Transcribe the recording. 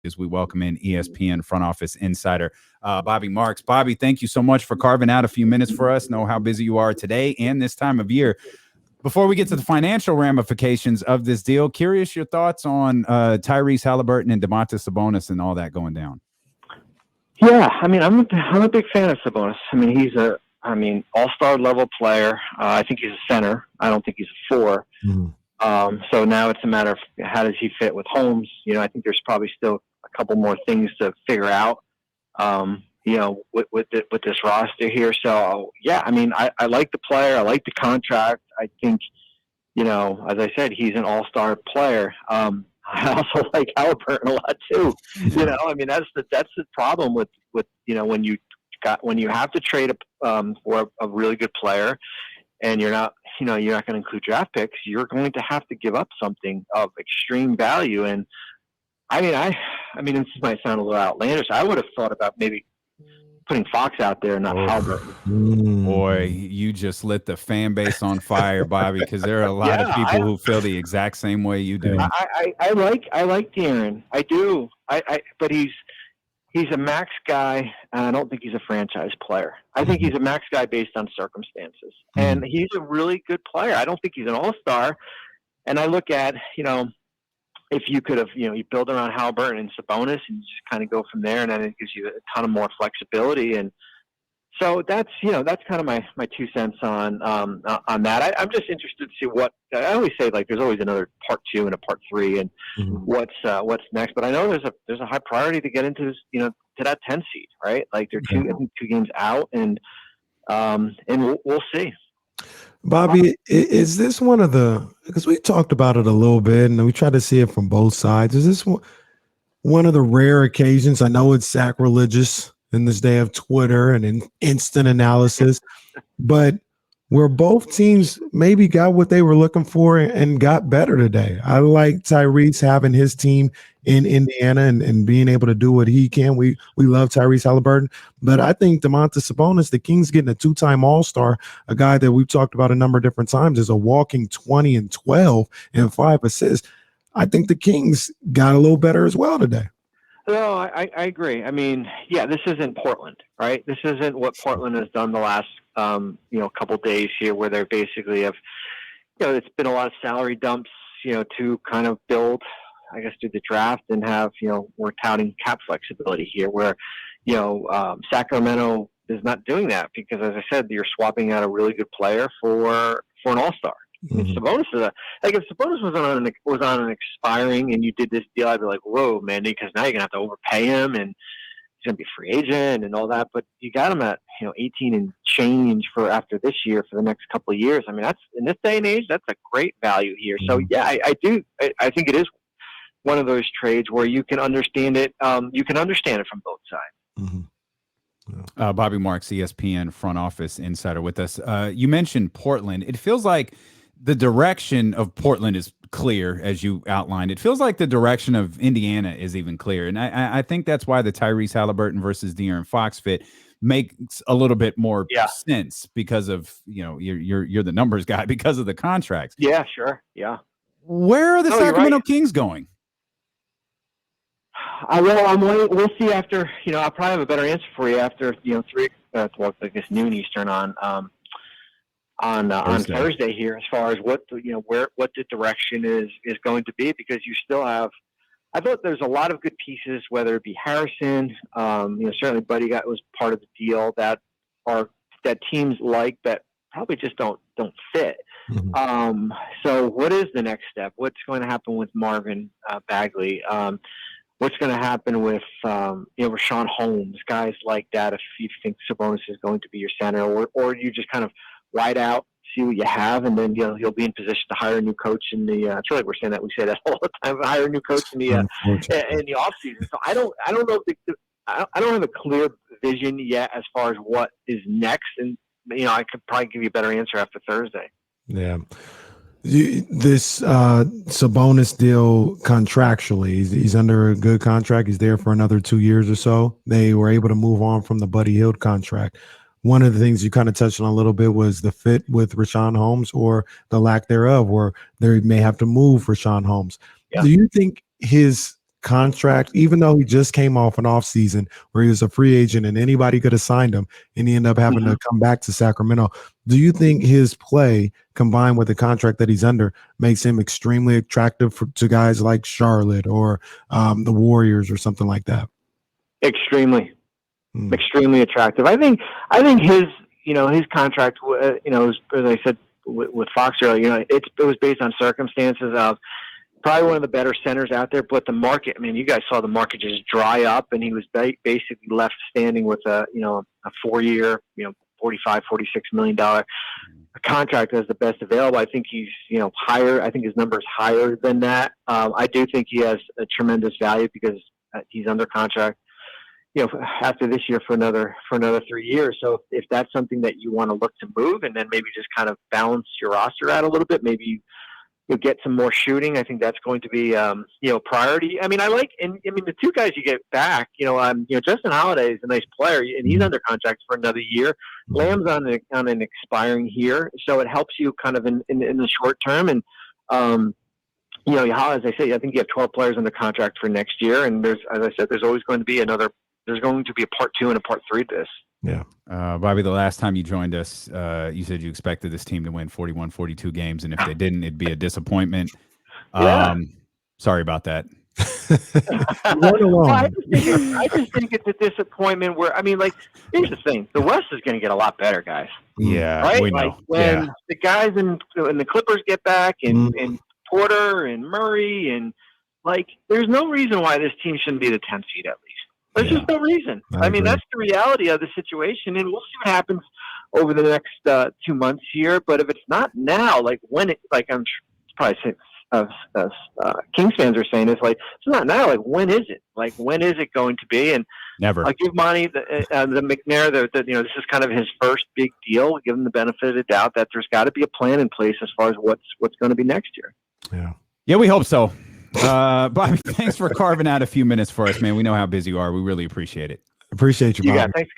as we welcome in ESPN front office insider Bobby Marks. Bobby, thank you so much for carving out a few minutes for us. Know how busy you are today and this time of year. Before we get to the financial ramifications of this deal, curious your thoughts on Tyrese Haliburton and Domantas Sabonis and all that going down. Yeah, I mean, I'm a big fan of Sabonis. I mean, he's all-star level player. I think he's a center. I don't think he's a four. So now it's a matter of how does he fit with Holmes. I think there's probably still a couple more things to figure out, with this roster here. So, yeah, I mean, I like the player. I like the contract. I think, as I said, he's an all-star player. I also like Haliburton a lot too. I mean, that's the problem with when you have to trade for a really good player, and you're not going to include draft picks, you're going to have to give up something of extreme value. And I mean, this might sound a little outlandish. I would have thought about maybe putting Fox out there and not Haliburton. Boy, you just lit the fan base on fire, Bobby, because there are a lot of people who feel the exact same way you do. I like De'Aaron. I do. But he's a max guy, and I don't think he's a franchise player. I think he's a max guy based on circumstances. And he's a really good player. I don't think he's an all-star. And I look at, if you could have, you build around Haliburton and Sabonis and just kind of go from there, and then it gives you a ton of more flexibility. And so that's kind of my 2 cents on that. I'm just interested to see what I always say. Like, there's always another part 2 and a part 3, and what's next. But I know there's a high priority to get into this, to that 10 seed, right? Like they're two games out, and we'll see. Bobby, is this one of the, because we talked about it a little bit and we tried to see it from both sides. Is this one of the rare occasions? I know it's sacrilegious in this day of Twitter and in instant analysis, but where both teams maybe got what they were looking for and got better today. I like Tyrese having his team in Indiana and being able to do what he can. We love Tyrese Haliburton, but I think Domantas Sabonis, the Kings getting a 2-time All-Star, a guy that we've talked about a number of different times, is a walking 20 and 12 and 5 assists. I think the Kings got a little better as well today. No, I agree. I mean, yeah, this isn't Portland, right? This isn't what Portland has done the last, couple days here, where they basically have, it's been a lot of salary dumps, to kind of build, I guess, do the draft and have, we're touting cap flexibility here, where, Sacramento is not doing that because, as I said, you're swapping out a really good player for an all-star. Sabonis is if Sabonis was on an expiring and you did this deal, I'd be like, whoa, man, because now you're gonna have to overpay him and he's gonna be a free agent and all that. But you got him at 18 and change for after this year for the next couple of years. I mean, that's in this day and age, that's a great value here. So yeah, I do. I think it is one of those trades where you can understand it. You can understand it from both sides. Bobby Marks, ESPN front office insider, with us. You mentioned Portland. It feels like the direction of Portland is clear, as you outlined. It feels like the direction of Indiana is even clear. And I think that's why the Tyrese Haliburton versus De'Aaron Fox fit makes a little bit more sense because of, you're the numbers guy because of the contracts. Yeah, sure. Yeah. Where are the Sacramento Kings going? We'll see after, I'll probably have a better answer for you after, noon Eastern on Thursday here, as far as what the direction is going to be, because you still have, I thought there's a lot of good pieces, whether it be Harrison, certainly Buddy was part of the deal that teams like that probably just don't fit. So what is the next step? What's going to happen with Marvin Bagley? What's going to happen with Rashawn Holmes, guys like that? If you think Sabonis is going to be your center, or you just kind of ride out, see what you have, and then he'll be in position to hire a new coach in the. I feel like we say that all the time. Hire a new coach in the offseason. So I don't know. I don't have a clear vision yet as far as what is next, and I could probably give you a better answer after Thursday. Yeah. This Sabonis deal contractually, he's under a good contract. He's there for another 2 years or so. They were able to move on from the Buddy Hield contract. One of the things you kind of touched on a little bit was the fit with Rashawn Holmes, or the lack thereof, where they may have to move Rashawn Holmes. Yeah. Do you think his contract, even though he just came off an offseason where he was a free agent and anybody could have signed him and he ended up having to come back to Sacramento. Do you think his play combined with the contract that he's under makes him extremely attractive to guys like Charlotte or the Warriors or something like that? Extremely attractive. I think his, his contract, as I said with Fox earlier, it was based on circumstances of probably one of the better centers out there, but the market, I mean, you guys saw the market just dry up, and he was basically left standing with a 4-year, $45, $46 million contract as the best available. I think he's, higher. I think his number is higher than that. I do think he has a tremendous value because he's under contract, after this year for another 3 years. So if that's something that you want to look to move and then maybe just kind of balance your roster out a little bit, maybe you'll get some more shooting. I think that's going to be, priority. I mean, the two guys you get back, Justin Holiday is a nice player and he's under contract for another year. Lamb's on an expiring here. So it helps you kind of in the short term. And, as I say, I think you have 12 players under contract for next year. And there's always going to be there's going to be a part 2 and a part 3 to this. Yeah. Bobby, the last time you joined us, you said you expected this team to win 41, 42 games. And if they didn't, it'd be a disappointment. Sorry about that. Well, I just think it's a disappointment where, here's the thing. The West is going to get a lot better, guys. Yeah. Right? We know. Like when the guys and the Clippers get back and Porter and Murray and there's no reason why this team shouldn't be the 10th seed at least. There's just no reason. I mean, that's the reality of the situation, and we'll see what happens over the next 2 months here. But if it's not now, I'm probably Kings fans are saying, it's not now. When is it? When is it going to be? And never. I'll give Monty the McNair this is kind of his first big deal. Give him the benefit of the doubt that there's got to be a plan in place as far as what's going to be next year. Yeah, we hope so. Bobby, thanks for carving out a few minutes for us, man. We know how busy you are. We really appreciate it. Appreciate you, Bobby. Thanks.